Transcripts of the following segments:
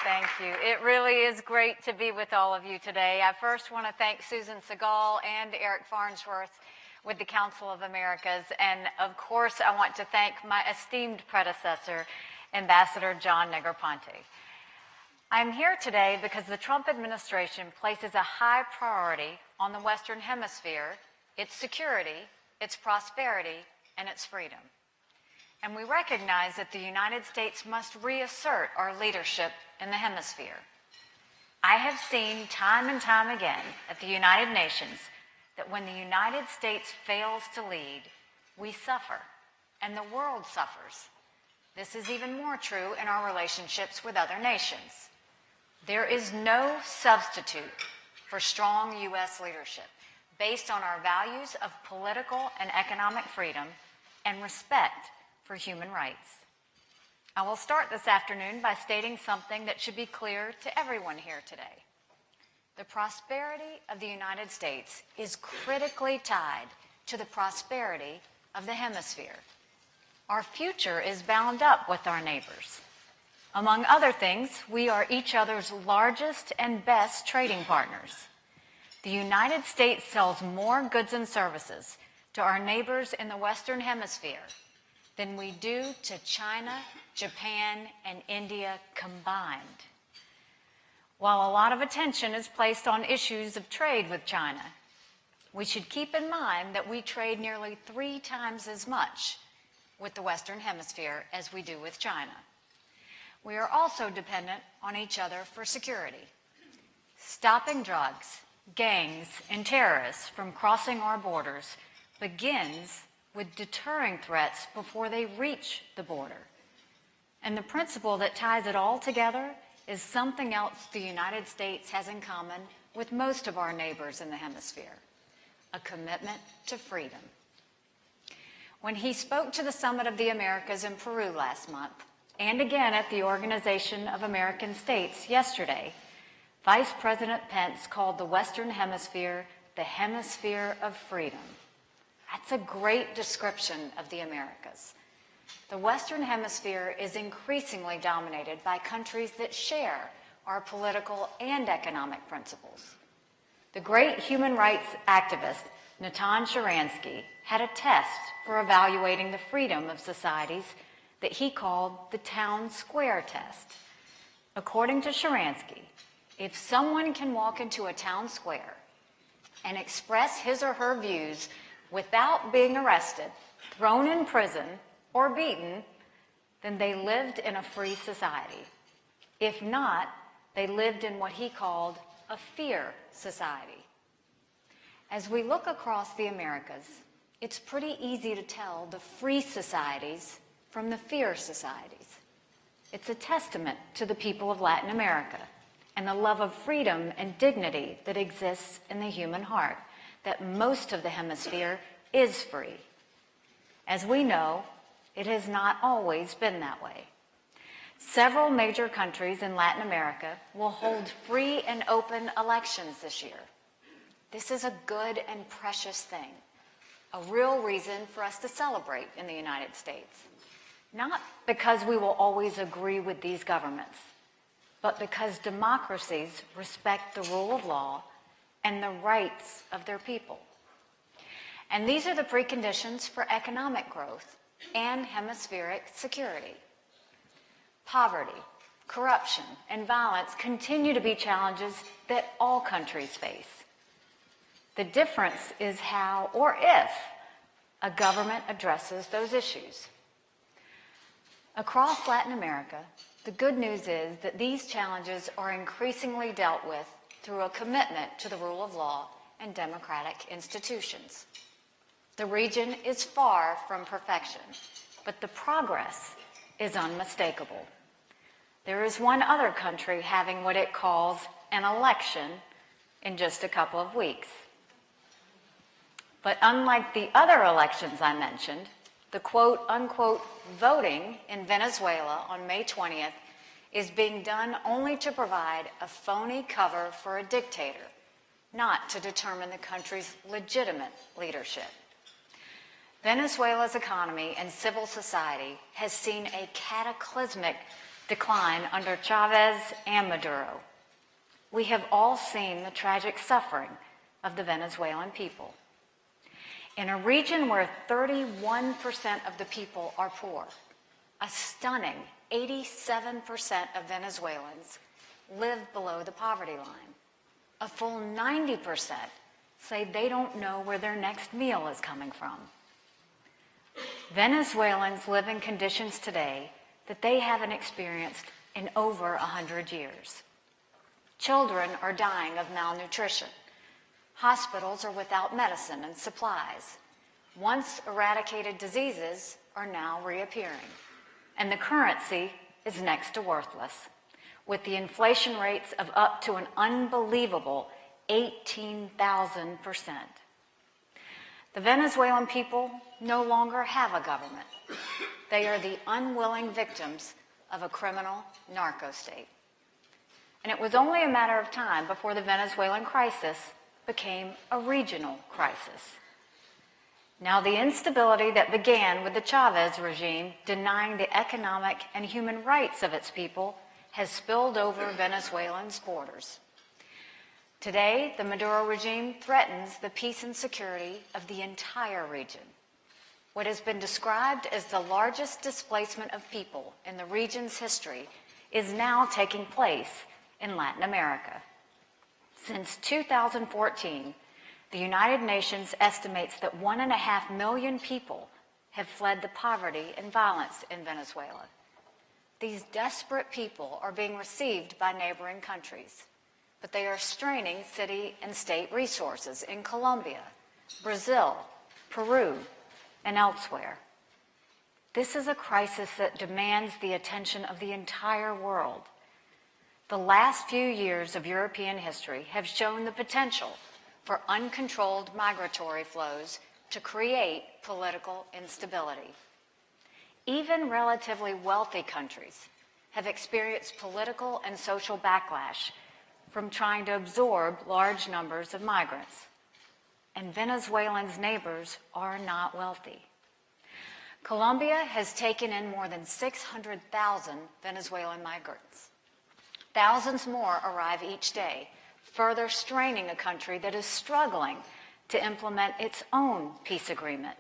Thank you. It really is great to be with all of you today. I first want to thank Susan Segal and Eric Farnsworth with the Council of Americas. And of course, I want to thank my esteemed predecessor, Ambassador John Negroponte. I'm here today because the Trump administration places a high priority on the Western Hemisphere, its security, its prosperity, and its freedom. And we recognize that the United States must reassert our leadership in the hemisphere. I have seen time and time again at the United Nations that when the United States fails to lead, we suffer, and the world suffers. This is even more true in our relationships with other nations. There is no substitute for strong U.S. leadership based on our values of political and economic freedom and respect for human rights. I will start this afternoon by stating something that should be clear to everyone here today. The prosperity of the United States is critically tied to the prosperity of the hemisphere. Our future is bound up with our neighbors. Among other things, we are each other's largest and best trading partners. The United States sells more goods and services to our neighbors in the Western Hemisphere than we do to China, Japan, and India combined. While a lot of attention is placed on issues of trade with China, we should keep in mind that we trade nearly 3 times as much with the Western Hemisphere as we do with China. We are also dependent on each other for security. Stopping drugs, gangs, and terrorists from crossing our borders begins with deterring threats before they reach the border. And the principle that ties it all together is something else the United States has in common with most of our neighbors in the hemisphere: a commitment to freedom. When he spoke to the Summit of the Americas in Peru last month, and again at the Organization of American States yesterday, Vice President Pence called the Western Hemisphere the Hemisphere of Freedom. That's a great description of the Americas. The Western Hemisphere is increasingly dominated by countries that share our political and economic principles. The great human rights activist Natan Sharansky had a test for evaluating the freedom of societies that he called the town square test. According to Sharansky, if someone can walk into a town square and express his or her views without being arrested, thrown in prison, or beaten, then they lived in a free society. If not, they lived in what he called a fear society. As we look across the Americas, it's pretty easy to tell the free societies from the fear societies. It's a testament to the people of Latin America and the love of freedom and dignity that exists in the human heart, that most of the hemisphere is free. As we know, it has not always been that way. Several major countries in Latin America will hold free and open elections this year. This is a good and precious thing, a real reason for us to celebrate in the United States. Not because we will always agree with these governments, but because democracies respect the rule of law and the rights of their people. And these are the preconditions for economic growth and hemispheric security. Poverty, corruption, and violence continue to be challenges that all countries face. The difference is how or if a government addresses those issues. Across Latin America, the good news is that these challenges are increasingly dealt with through a commitment to the rule of law and democratic institutions. The region is far from perfection, but the progress is unmistakable. There is one other country having what it calls an election in just a couple of weeks. But unlike the other elections I mentioned, the quote-unquote voting in Venezuela on May 20th is being done only to provide a phony cover for a dictator, not to determine the country's legitimate leadership. Venezuela's economy and civil society has seen a cataclysmic decline under Chavez and Maduro. We have all seen the tragic suffering of the Venezuelan people. In a region where 31% of the people are poor, a stunning 87% of Venezuelans live below the poverty line. A full 90% say they don't know where their next meal is coming from. Venezuelans live in conditions today that they haven't experienced in over 100 years. Children are dying of malnutrition. Hospitals are without medicine and supplies. Once eradicated diseases are now reappearing. And the currency is next to worthless, with the inflation rates of up to an unbelievable 18,000%. The Venezuelan people no longer have a government. They are the unwilling victims of a criminal narco state. And it was only a matter of time before the Venezuelan crisis became a regional crisis. Now, the instability that began with the Chavez regime denying the economic and human rights of its people has spilled over Venezuelans' borders. Today, the Maduro regime threatens the peace and security of the entire region. What has been described as the largest displacement of people in the region's history is now taking place in Latin America. Since 2014, the United Nations estimates that 1.5 million people have fled the poverty and violence in Venezuela. These desperate people are being received by neighboring countries, but they are straining city and state resources in Colombia, Brazil, Peru, and elsewhere. This is a crisis that demands the attention of the entire world. The last few years of European history have shown the potential for uncontrolled migratory flows to create political instability. Even relatively wealthy countries have experienced political and social backlash from trying to absorb large numbers of migrants. And Venezuelans' neighbors are not wealthy. Colombia has taken in more than 600,000 Venezuelan migrants. Thousands more arrive each day, further straining a country that is struggling to implement its own peace agreement.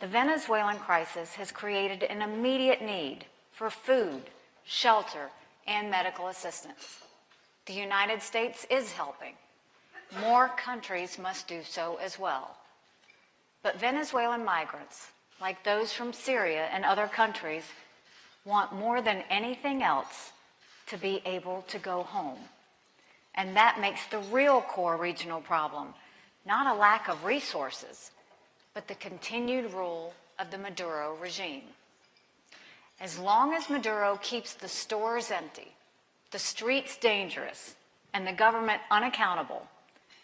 The Venezuelan crisis has created an immediate need for food, shelter, and medical assistance. The United States is helping. More countries must do so as well. But Venezuelan migrants, like those from Syria and other countries, want more than anything else to be able to go home. And that makes the real core regional problem not a lack of resources, but the continued rule of the Maduro regime. As long as Maduro keeps the stores empty, the streets dangerous, and the government unaccountable,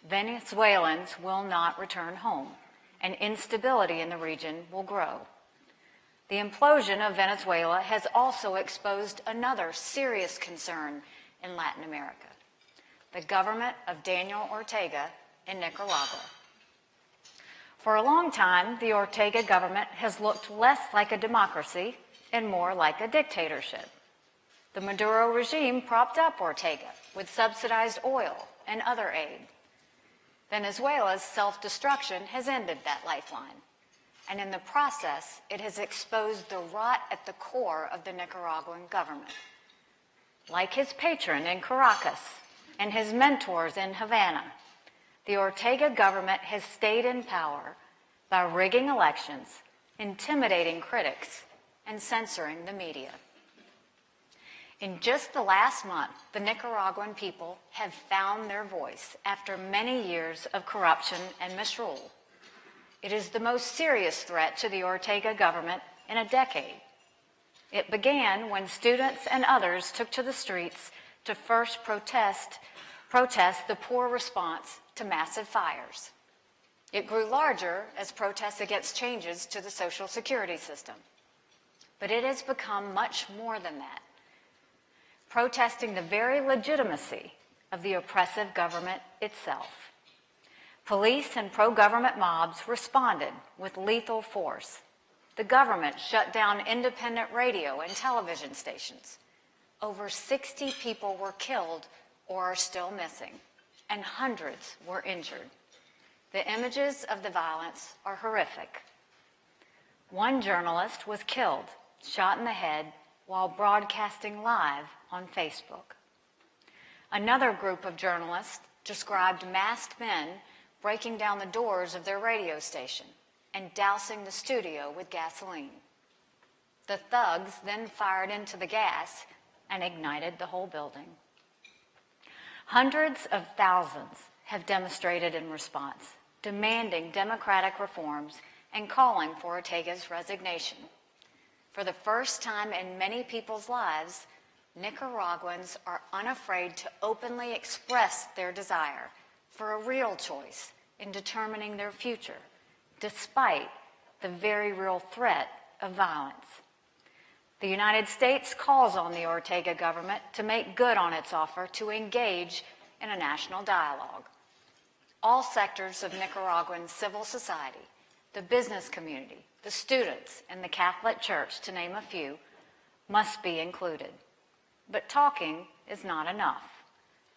Venezuelans will not return home, and instability in the region will grow. The implosion of Venezuela has also exposed another serious concern in Latin America: the government of Daniel Ortega in Nicaragua. For a long time, the Ortega government has looked less like a democracy and more like a dictatorship. The Maduro regime propped up Ortega with subsidized oil and other aid. Venezuela's self-destruction has ended that lifeline, and in the process, it has exposed the rot at the core of the Nicaraguan government. Like his patron in Caracas and his mentors in Havana, the Ortega government has stayed in power by rigging elections, intimidating critics, and censoring the media. In just the last month, the Nicaraguan people have found their voice after many years of corruption and misrule. It is the most serious threat to the Ortega government in a decade. It began when students and others took to the streets to first protest the poor response to massive fires. It grew larger as protests against changes to the Social Security system. But it has become much more than that, protesting the very legitimacy of the oppressive government itself. Police and pro-government mobs responded with lethal force. The government shut down independent radio and television stations, over 60 people were killed or are still missing, and hundreds were injured. The images of the violence are horrific. One journalist was killed, shot in the head, while broadcasting live on Facebook. Another group of journalists described masked men breaking down the doors of their radio station and dousing the studio with gasoline. The thugs then fired into the gas and ignited the whole building. Hundreds of thousands have demonstrated in response, demanding democratic reforms and calling for Ortega's resignation. For the first time in many people's lives, Nicaraguans are unafraid to openly express their desire for a real choice in determining their future, despite the very real threat of violence. The United States calls on the Ortega government to make good on its offer to engage in a national dialogue. All sectors of Nicaraguan civil society, the business community, the students, and the Catholic Church, to name a few, must be included. But talking is not enough.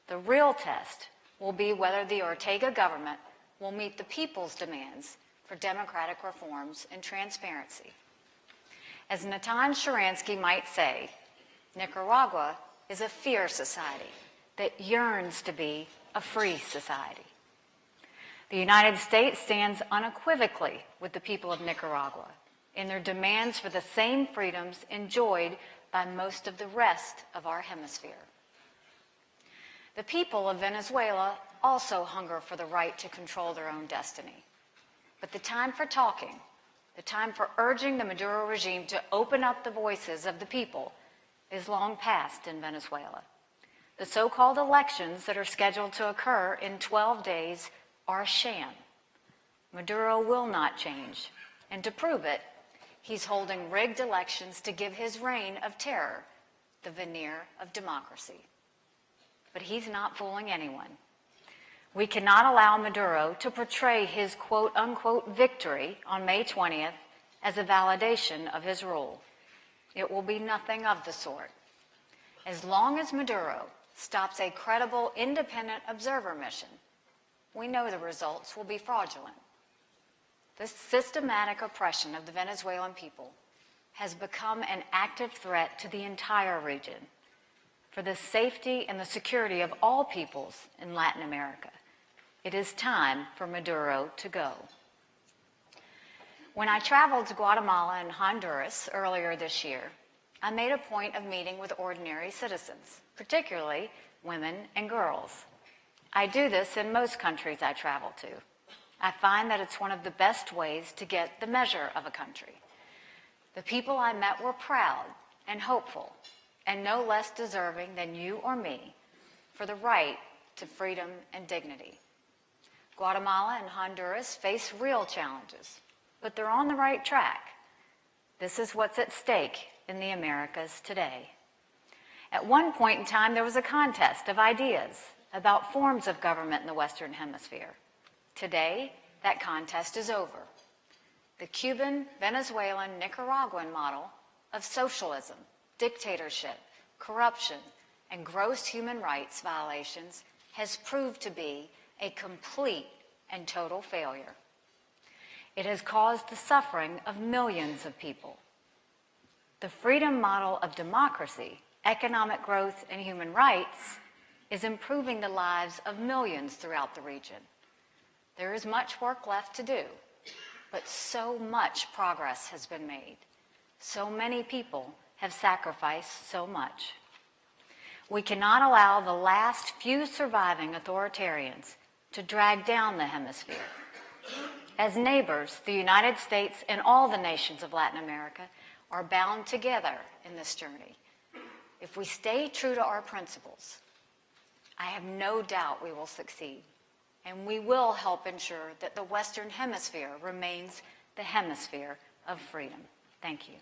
The real test will be whether the Ortega government will meet the people's demands for democratic reforms and transparency. As Natan Sharansky might say, Nicaragua is a fear society that yearns to be a free society. The United States stands unequivocally with the people of Nicaragua in their demands for the same freedoms enjoyed by most of the rest of our hemisphere. The people of Venezuela also hunger for the right to control their own destiny. But the time for talking, the time for urging the Maduro regime to open up the voices of the people is long past in Venezuela. The so-called elections that are scheduled to occur in 12 days are a sham. Maduro will not change, and to prove it, he's holding rigged elections to give his reign of terror the veneer of democracy. But he's not fooling anyone. We cannot allow Maduro to portray his quote-unquote victory on May 20th as a validation of his rule. It will be nothing of the sort. As long as Maduro stops a credible independent observer mission, we know the results will be fraudulent. This systematic oppression of the Venezuelan people has become an active threat to the entire region. For the safety and the security of all peoples in Latin America, it is time for Maduro to go. When I traveled to Guatemala and Honduras earlier this year, I made a point of meeting with ordinary citizens, particularly women and girls. I do this in most countries I travel to. I find that it's one of the best ways to get the measure of a country. The people I met were proud and hopeful, and no less deserving than you or me for the right to freedom and dignity. Guatemala and Honduras face real challenges, but they're on the right track. This is what's at stake in the Americas today. At one point in time, there was a contest of ideas about forms of government in the Western Hemisphere. Today, that contest is over. The Cuban, Venezuelan, Nicaraguan model of socialism, dictatorship, corruption, and gross human rights violations has proved to be a complete and total failure. It has caused the suffering of millions of people. The freedom model of democracy, economic growth, and human rights is improving the lives of millions throughout the region. There is much work left to do, but so much progress has been made. So many people have sacrificed so much. We cannot allow the last few surviving authoritarians to drag down the hemisphere. As neighbors, the United States and all the nations of Latin America are bound together in this journey. If we stay true to our principles, I have no doubt we will succeed, and we will help ensure that the Western Hemisphere remains the hemisphere of freedom. Thank you.